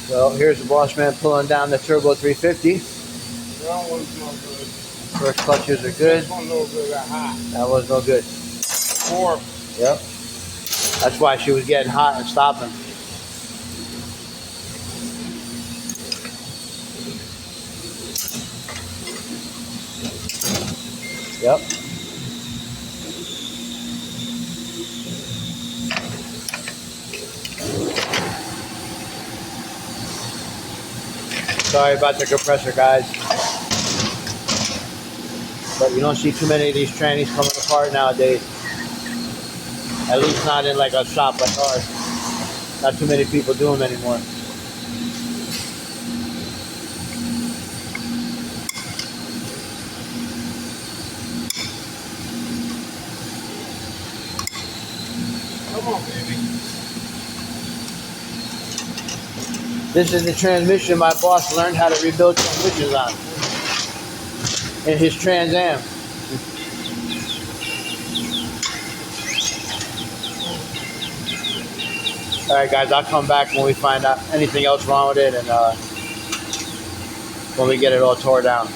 Well, here's the boss man pulling down the Turbo 350. That one's no good. First clutches are good. This one no good, hot. That was no good. 4. Yep. That's why she was getting hot and stopping. Yep. Sorry about the compressor, guys. But you don't see too many of these trannies coming apart nowadays. At least not in like a shop like ours. Not too many people do them anymore. Come on, baby. This is the transmission my boss learned how to rebuild transmissions on. In his Trans Am. Alright guys, I'll come back when we find out anything else wrong with it and when we get it all tore down.